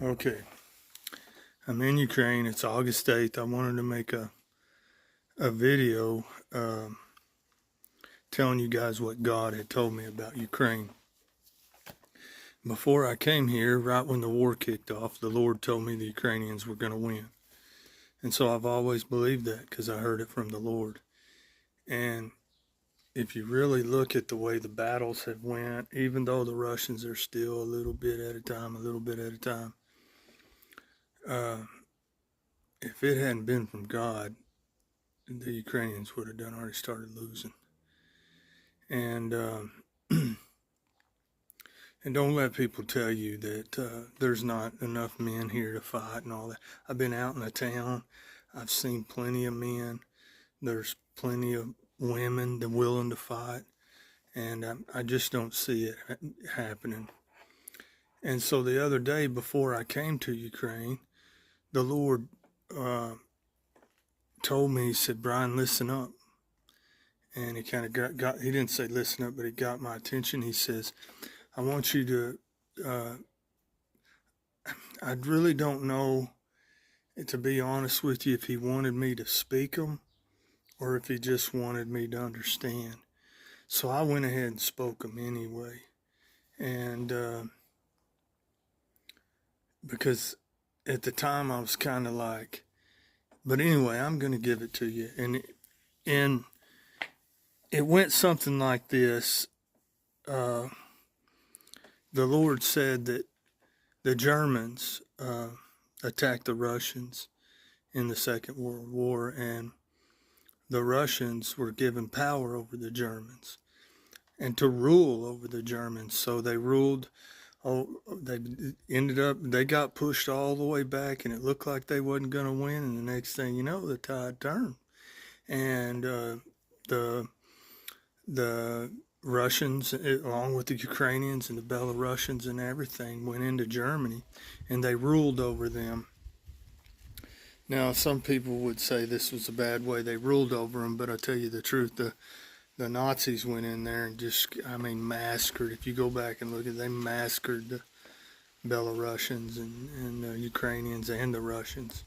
Okay, I'm in Ukraine. It's August 8th. I wanted to make a video telling you guys what God had told me about Ukraine. Before I came here, right when the war kicked off, the Lord told me the Ukrainians were going to win. And so I've always believed that because I heard it from the Lord. And if you really look at the way the battles have went, even though the Russians are still a little bit at a time, uh, if it hadn't been from God, the Ukrainians would have already started losing. And and don't let people tell you that there's not enough men here to fight and all that. I've been out in the town. I've seen plenty of men. There's plenty of women that are willing to fight, and I just don't see it happening. And so the other day before I came to Ukraine, the Lord told me, he said, "Brian, listen up." And he kind of got he didn't say listen up, but he got my attention. He says, I want you to, I really don't know, to be honest with you, if he wanted me to speak them or if he just wanted me to understand. So I went ahead and spoke them anyway. And because at the time I was kind of like, but anyway, I'm going to give it to you. And it went something like this. The Lord said that the Germans attacked the Russians in the Second World War, and the Russians were given power over the Germans and to rule over the Germans. So they ruled, they got pushed all the way back, and it looked like they wasn't going to win. And the next thing you know, the tide turned. And the Russians, along with the Ukrainians and the Belarusians and everything, went into Germany, and they ruled over them. Now, some people would say this was a bad way they ruled over them, but I tell you the truth, the Nazis went in there and just, massacred. If you go back and look at it, they massacred the Belarusians and the Ukrainians and the Russians.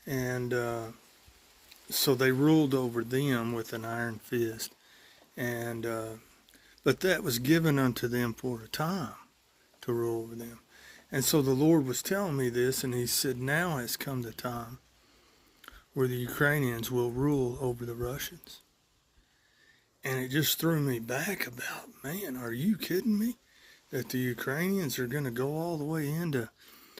And so they ruled over them with an iron fist. And but that was given unto them for a time to rule over them. And so the Lord was telling me this, and he said, now has come the time where the Ukrainians will rule over the Russians. And it just threw me back about, man, are you kidding me? That the Ukrainians are going to go all the way into